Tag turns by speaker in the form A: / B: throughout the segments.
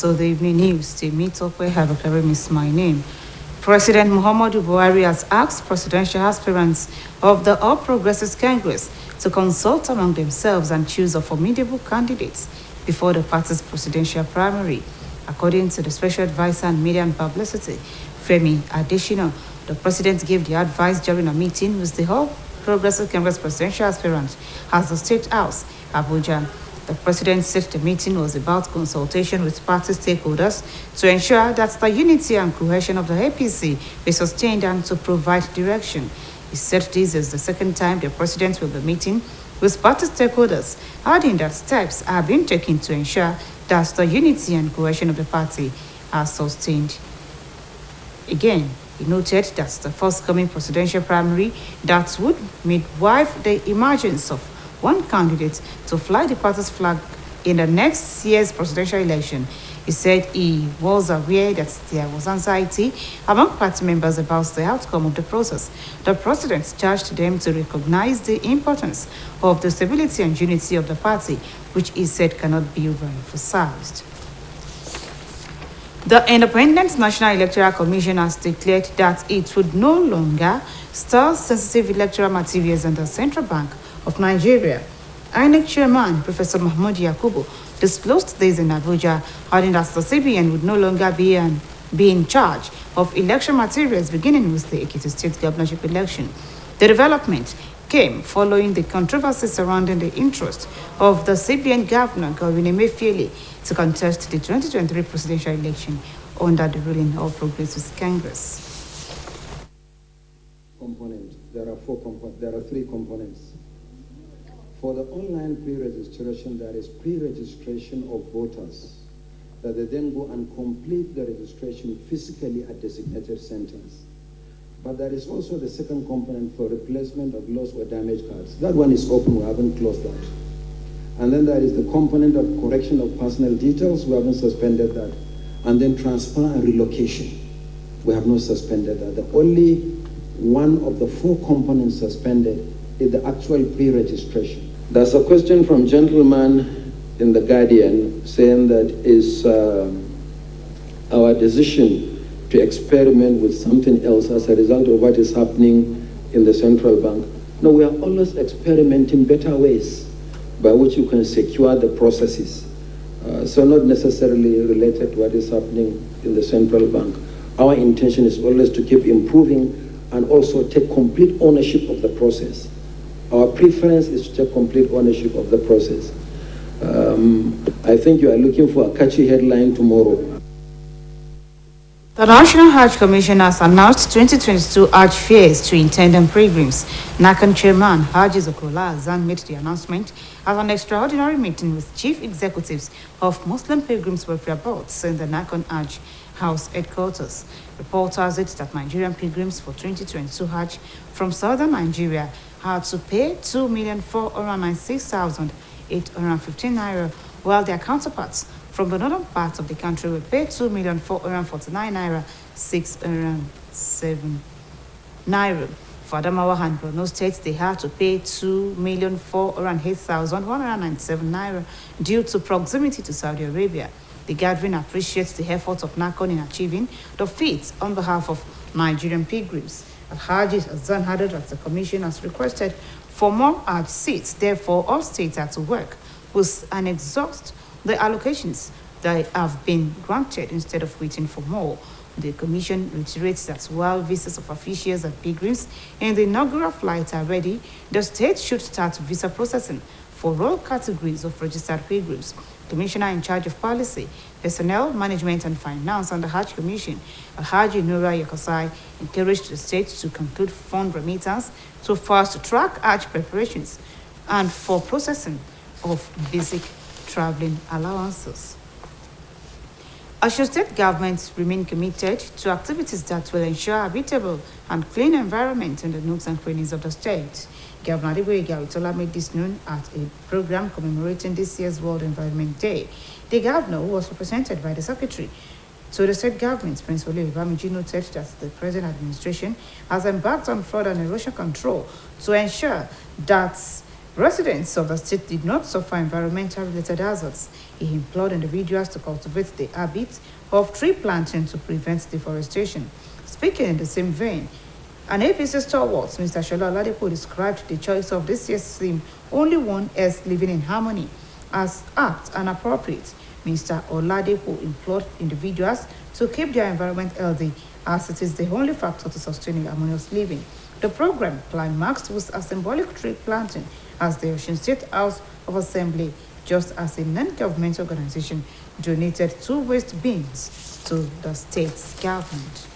A: to the evening news. The meet up where Habakarim is my name. President Muhammadu Buhari has asked presidential aspirants of the All Progressives Congress to consult among themselves and choose a formidable candidates before the party's presidential primary. According to the Special Advisor on Media and Publicity, Femi Adesina, the president gave the advice during a meeting with the All Progressive Congress presidential aspirant at the State House, Abuja. The president said the meeting was about consultation with party stakeholders to ensure that the unity and cohesion of the APC be sustained and to provide direction. He said this is the second time the president will be meeting with party stakeholders, adding that steps are being taken to ensure that the unity and cohesion of the party are sustained. Again, he noted that the forthcoming presidential primary that would midwife the emergence of one candidate to fly the party's flag in the next year's presidential election. He said he was aware that there was anxiety among party members about the outcome of the process. The president charged them to recognize the importance of the stability and unity of the party, which he said cannot be overemphasized. The Independent National Electoral Commission has declared that it would no longer store sensitive electoral materials in the Central Bank of Nigeria. INEC Chairman Professor Mahmoud Yakubu disclosed this in Abuja, adding that the CBN would no longer be in charge of election materials beginning with the Ekiti State governorship election. The development came following the controversy surrounding the interest of the CBN governor, Godwin Emefiele, to contest the 2023 presidential election under the ruling All Progressives Congress.
B: There are three components. For the online pre-registration, there is pre-registration of voters, that they then go and complete the registration physically at designated centers. But there is also the second component for replacement of lost or damaged cards. That one is open, we haven't closed that. And then there is the component of correction of personal details, we haven't suspended that. And then transfer and relocation, we have not suspended that. The only one of the four components suspended is the actual pre-registration. There's a question from gentleman in the Guardian saying that is our decision to experiment with something else as a result of what is happening in the central bank. No, we are always experimenting better ways by which you can secure the processes. So not necessarily related to what is happening in the central bank. Our intention is always to keep improving and also take complete ownership of the process. Our preference is to take complete ownership of the process. I think you are looking for a catchy headline tomorrow.
A: The National Hajj Commission has announced 2022 Hajj fares to intending pilgrims. NACON Chairman Haji Zokola Azan made the announcement at an extraordinary meeting with chief executives of Muslim Pilgrims Welfare Boards in the NACON Hajj House headquarters. Reporters said that Nigerian pilgrims for 2022 Hajj from southern Nigeria had to pay 2,496,815 naira, while their counterparts from the northern part of the country will pay 2,449,607 naira. For Adamawa and Borno states, they had to pay 2,408,197 naira due to proximity to Saudi Arabia. The gathering appreciates the efforts of NACON in achieving the feat on behalf of Nigerian pilgrims. Haji Azan added that the Commission has requested for more Hajj seats. Therefore, all states are to work with and exhaust the allocations that have been granted instead of waiting for more. The Commission reiterates that while visas of officials and pilgrims in the inaugural flight are ready, the state should start visa processing for all categories of registered pilgrims. Commissioner in charge of policy, personnel, management and finance on the Hajj Commission, Alhaji Nura Yakasai, encouraged the state to conclude fund remittance to fast-track Hajj preparations and for processing of basic traveling allowances. Osun State government remain committed to activities that will ensure habitable and clean environment in the nooks and crannies of the state. Governor Adeboye Garitola made this known at a program commemorating this year's World Environment Day. The governor, who was represented by the secretary to the state government, Prince Wole Bamiji, noted that the present administration has embarked on flood and erosion control to ensure that Residents of the state did not suffer environmental-related hazards. He implored individuals to cultivate the habit of tree planting to prevent deforestation. Speaking in the same vein, an APC stalwart, Mr. Shola Oladepo, described the choice of this year's theme, Only One Earth Living in Harmony, as apt and appropriate. Mr. Oladepo implored individuals to keep their environment healthy, as it is the only factor to sustaining harmonious living. The program climaxed with a symbolic tree planting as the Osun State House of Assembly, just as a non-government organization, donated 2 waste bins to the state's government.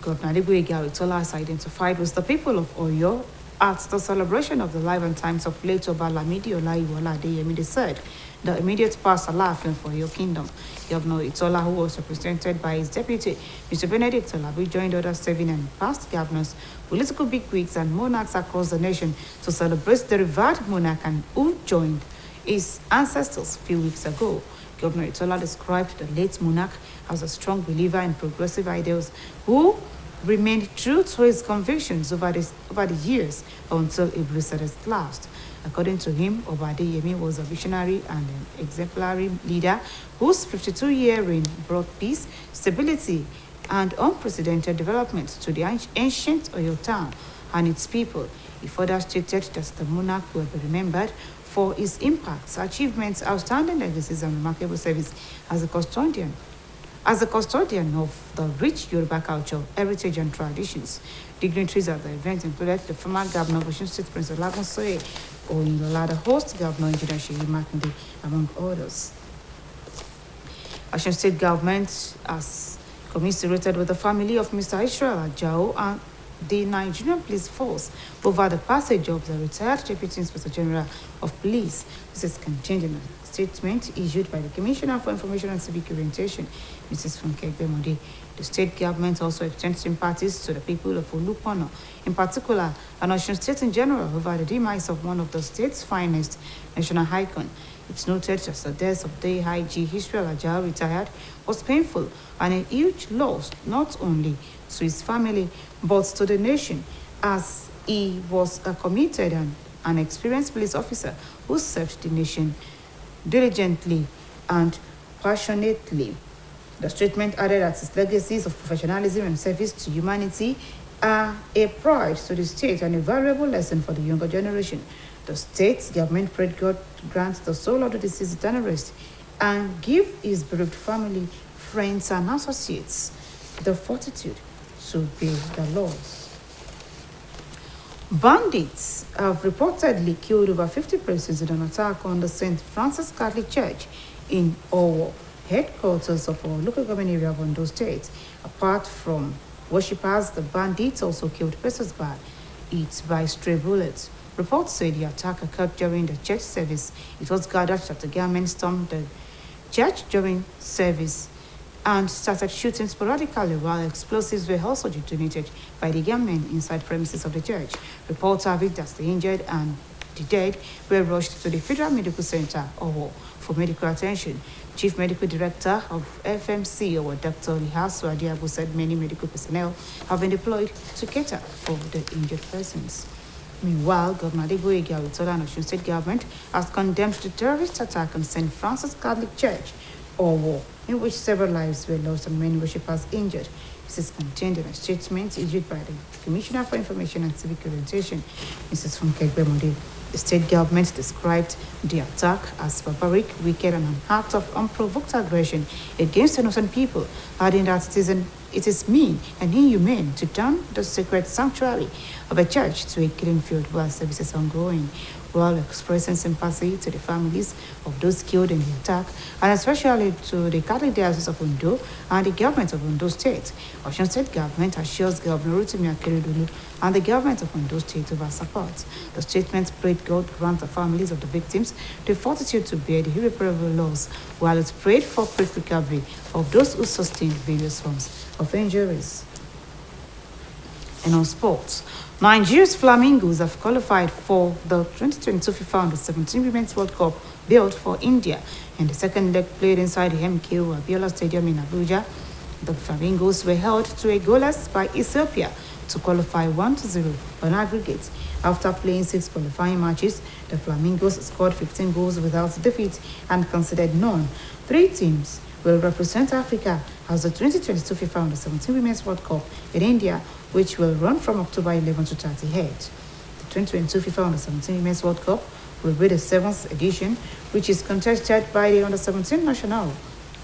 A: Governor Adeboye Garitola has identified with the people of Oyo at the celebration of the life and times of late Oba Lamidi Olaiwola Adeyemi III, the immediate past Alaafin for Oyo Kingdom. Governor Itola, who was represented by his deputy, Mr. Benedict Olabi, joined other serving and past governors, political bigwigs, and monarchs across the nation to celebrate the revered monarch and who joined his ancestors a few weeks ago. Governor Itola described the late monarch as a strong believer in progressive ideals who remained true to his convictions over the years until he breathed his last. According to him, Oba Adeyemi was a visionary and an exemplary leader whose 52-year reign brought peace, stability, and unprecedented development to the ancient Oyo town and its people. He further stated that the monarch will be remembered for his impacts, achievements, outstanding legacies, and remarkable service as a custodian of the rich Yoruba culture, heritage, and traditions. Dignitaries at the event included the former governor of Osun State, Prince Olagunsoye Oyinlola, the host governor, Engineer Seyi Makinde, among others. Osun State government has commiserated with the family of Mr. Israel Ajao and the Nigerian Police Force over the passage of the retired Deputy Inspector General of Police. This is contained in a statement issued by the Commissioner for Information and Civic Orientation, Mrs. Funke Gbemode. The state government also extends sympathies to the people of Olupono, in particular, and Osun State in general, over the demise of one of the state's finest national icon. It's noted that the death of the IG Israel Ajao, retired, was painful and a huge loss not only to his family but to the nation, as he was a committed and an experienced police officer who served the nation diligently and passionately. The statement added that his legacies of professionalism and service to humanity are a pride to the state and a valuable lesson for the younger generation. The state government prayed God to grant the soul of the deceased eternal rest and give his bereaved family, friends, and associates the fortitude to bear the loss. Bandits have reportedly killed over 50 persons in an attack on the St. Francis Catholic Church in Owo, headquarters of our local government area of Ondo State. Apart from worshippers, the bandits also killed persons by stray bullets. Reports say the attack occurred during the church service. It was gathered that the gunmen stormed the church during service and started shooting sporadically, while explosives were also detonated by the gunmen inside premises of the church. Reports have it that the injured and the dead were rushed to the Federal Medical Center, Owo, for medical attention. Chief Medical Director of FMC, Dr. Lihasu Adiago, said many medical personnel have been deployed to cater for the injured persons. Meanwhile, Governor Adeboye Garitola and Osun State government has condemned the terrorist attack on St. Francis Catholic Church, Owo, in which several lives were lost and many worshippers injured. This is contained in a statement issued by the Commissioner for Information and Civic Orientation, Mrs. Funke Gbemode. The state government described the attack as barbaric, wicked, and an act of unprovoked aggression against innocent people, adding that it is mean and inhumane to turn the sacred sanctuary of a church to a killing field while services are ongoing, while expressing sympathy to the families of those killed in the attack, and especially to the Catholic Diocese of Ondo and the government of Ondo State. Osun State government assures Governor Rotimi Akeredolu and the government of Ondo State of our support. The statement prayed God grant the families of the victims the fortitude to bear the irreparable loss, while it prayed for quick recovery of those who sustained various forms of injuries. And on sports, Nigeria's Flamingos have qualified for the 2022 FIFA Under-17 Women's World Cup billed for India. In the second leg played inside the MKO Abiola Stadium in Abuja, the Flamingos were held to a goalless by Ethiopia to qualify 1-0 on aggregate. After playing 6 qualifying matches, the Flamingos scored 15 goals without defeat and conceded none. 3 teams will represent Africa as the 2022 FIFA Under-17 Women's World Cup in India, which will run from October 11 to 30th. The 2022 FIFA Under-17 Women's World Cup will be the 7th edition, which is contested by the Under-17 national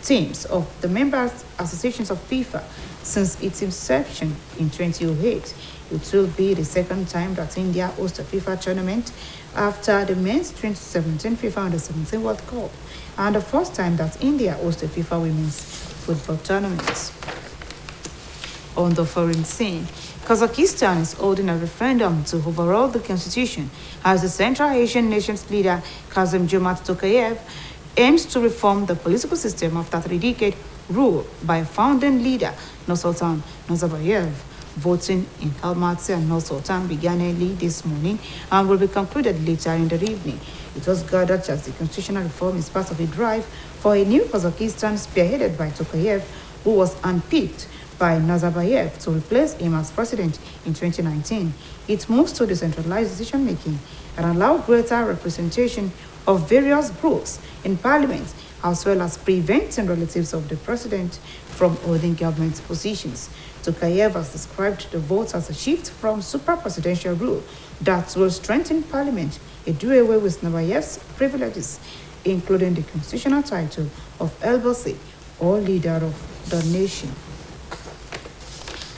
A: teams of the member associations of FIFA since its inception in 2008. It will be the second time that India hosts a FIFA tournament after the men's 2017 FIFA Under-17 World Cup, and the first time that India hosts a FIFA women's football tournament. On the foreign scene, Kazakhstan is holding a referendum to overhaul the constitution as the Central Asian nation's leader, Kassym-Jomart Tokayev, aims to reform the political system after 3-decade rule by founding leader Nursultan Nazarbayev. Voting in Almaty and Nur-Sultan began early this morning and will be concluded later in the evening. It was gathered as the constitutional reform is part of a drive for a new Kazakhstan spearheaded by Tokayev, who was unpicked by Nazarbayev to replace him as president in 2019. It moves to decentralized decision-making and allow greater representation of various groups in parliament, as well as preventing relatives of the president from holding government positions. Tokayev has described the vote as a shift from super-presidential rule that will strengthen parliament, a do away with Nazarbayev's privileges, including the constitutional title of LBC, or leader of the nation.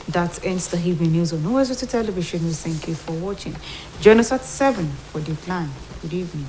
A: That ends the evening news on OSBC Television. Thank you for watching. Join us at 7 for the plan. Good evening.